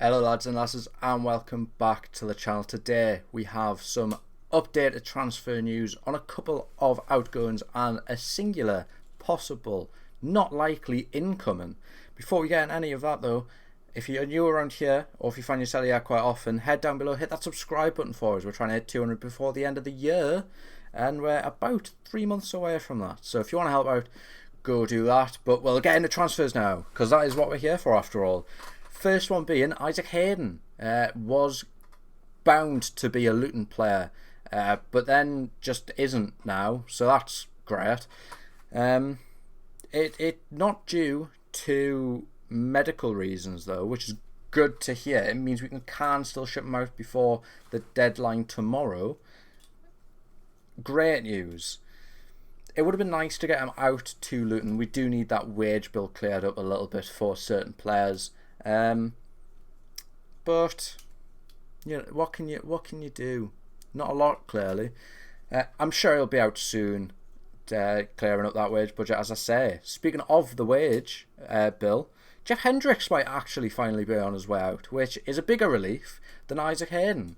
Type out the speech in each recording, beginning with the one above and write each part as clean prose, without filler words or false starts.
Hello lads and lasses and welcome back to the channel. Today we have some updated transfer news on a couple of outgoings and a singular possible, not likely incoming. Before we get into any of that though, if you're new around here or if you find yourself here quite often, head down below, hit that subscribe button for us. We're trying to hit 200 before the end of the year and we're about 3 months away from that. So if you want to help out, go do that. But we'll get into transfers now because that is what we're here for after all. First one being Isaac Hayden was bound to be a Luton player, but then just isn't now, so that's great. It not due to medical reasons though, which is good to hear. It means we can still ship him out before the deadline tomorrow. Great news. It would have been nice to get him out to Luton. We do need that wage bill cleared up a little bit for certain players. But you know, what can you do? Not a lot, clearly. I'm sure he'll be out soon, clearing up that wage budget. As I say, speaking of the wage bill, Jeff Hendricks might actually finally be on his way out, which is a bigger relief than Isaac Hayden.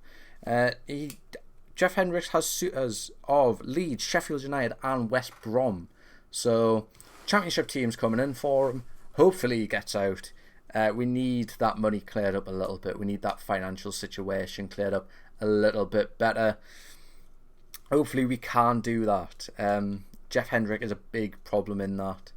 Jeff Hendricks has suitors of Leeds, Sheffield United, and West Brom, so Championship teams coming in for him. Hopefully, he gets out. We need that money cleared up a little bit. We need that financial situation cleared up a little bit better. Hopefully we can do that. Jeff Hendrick is a big problem in that.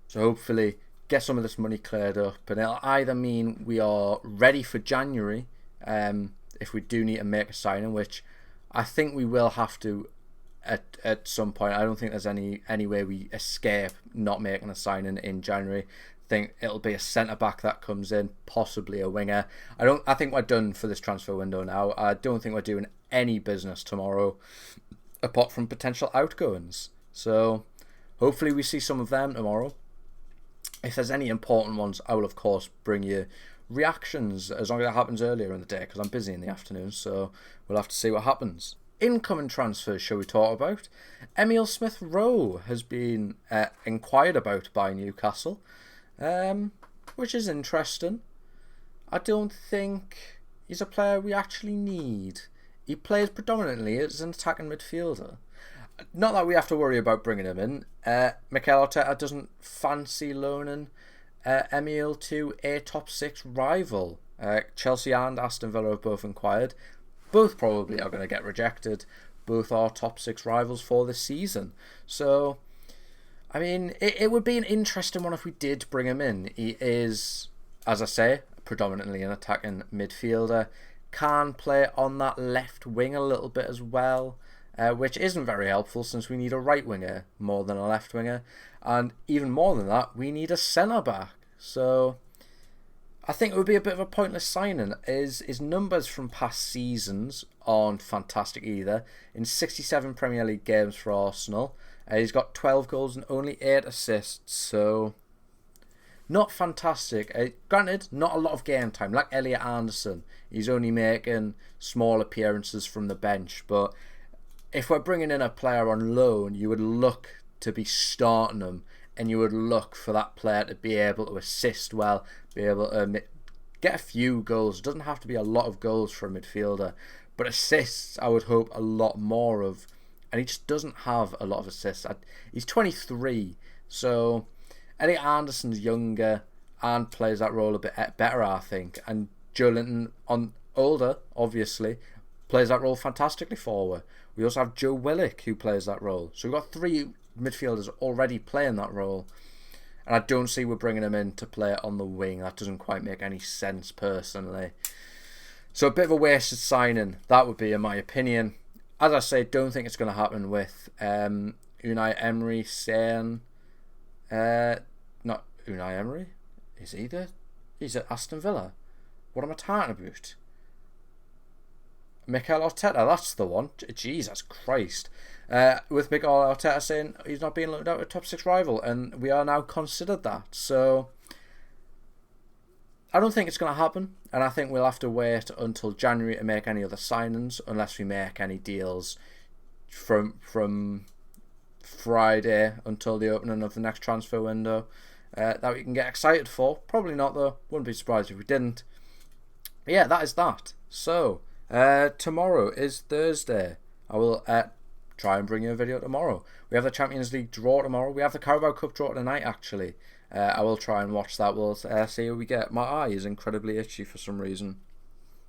So hopefully get some of this money cleared up. And it'll either mean we are ready for January if we do need to make a signing, which I think we will have to at some point. I don't think there's any way we escape not making a signing in January. Think it'll be a centre back that comes in, possibly a winger. I think we're done for this transfer window now. I don't think we're doing any business tomorrow apart from potential outgoings. So hopefully we see some of them tomorrow. If there's any important ones, I will of course bring you reactions as long as it happens earlier in the day because I'm busy in the afternoon, so we'll have to see what happens. Incoming transfers shall we talk about? Emile Smith-Rowe has been inquired about by Newcastle. Which is interesting. I don't think he's a player we actually need. He plays predominantly as an attacking midfielder. Not that we have to worry about bringing him in. Mikel Arteta doesn't fancy loaning Emile to a top 6 rival. Chelsea and Aston Villa have both inquired. Both probably are going to get rejected. Both are top 6 rivals for this season. So I mean, it would be an interesting one if we did bring him in. He is, as I say, predominantly an attacking midfielder. Can play on that left wing a little bit as well, which isn't very helpful since we need a right winger more than a left winger. And even more than that, we need a centre-back. So I think it would be a bit of a pointless signing. His numbers from past seasons aren't fantastic either. In 67 Premier League games for Arsenal, he's got 12 goals and only 8 assists, so not fantastic. Granted, not a lot of game time. Like Elliot Anderson, he's only making small appearances from the bench, but if we're bringing in a player on loan, you would look to be starting him, and you would look for that player to be able to assist well, be able to get a few goals. It doesn't have to be a lot of goals for a midfielder, but assists I would hope a lot more of. And he just doesn't have a lot of assists. He's 23, so Elliot Anderson's younger and plays that role a bit better, I think. And Joe Linton, on older, obviously, plays that role fantastically forward. We also have Joe Willock, who plays that role. So we've got 3 midfielders already playing that role. And I don't see we're bringing him in to play on the wing. That doesn't quite make any sense, personally. So a bit of a wasted signing, that would be, in my opinion. As I say, don't think it's going to happen with Unai Emery saying... not Unai Emery. Is he there? He's at Aston Villa. What am I talking about? Mikel Arteta, that's the one. Jesus Christ. With Mikel Arteta saying he's not being looked at a top 6 rival, and we are now considered that. So I don't think it's going to happen, and I think we'll have to wait until January to make any other signings, unless we make any deals from Friday until the opening of the next transfer window. that we can get excited for. Probably not though. Wouldn't be surprised if we didn't. But yeah, that is that. So tomorrow is Thursday. I will try and bring you a video tomorrow. We have the Champions League draw tomorrow. We have the Carabao Cup draw tonight actually. I will try and watch that. We'll see how we get. My eye is incredibly itchy for some reason.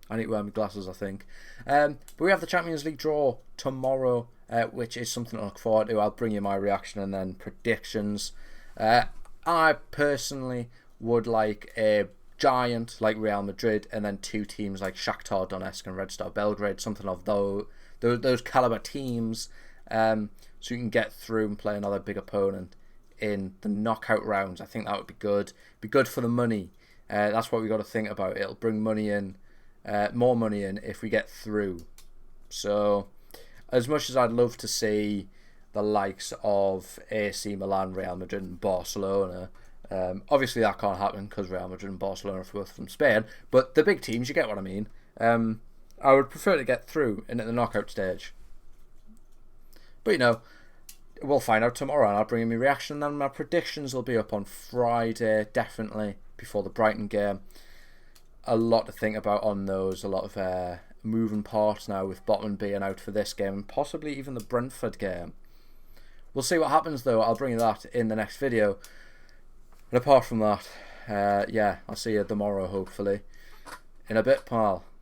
I need to wear my glasses, I think. But we have the Champions League draw tomorrow, which is something to look forward to. I'll bring you my reaction and then predictions. I personally would like a giant like Real Madrid and then two teams like Shakhtar Donetsk and Red Star Belgrade, something of those caliber teams, so you can get through and play another big opponent in the knockout rounds. I think that would be good. Be good for the money. That's what we got to think about. It'll bring money in, more money in if we get through. So, as much as I'd love to see the likes of AC Milan, Real Madrid, and Barcelona, obviously that can't happen because Real Madrid and Barcelona are both from Spain. But the big teams, you get what I mean. I would prefer to get through into the knockout stage. But you know, we'll find out tomorrow, and I'll bring you my reaction. And then my predictions will be up on Friday, definitely before the Brighton game. A lot to think about on those. A lot of moving parts now with Botman being out for this game and possibly even the Brentford game. We'll see what happens though. I'll bring you that in the next video. And apart from that, yeah, I'll see you tomorrow hopefully. In a bit, pal.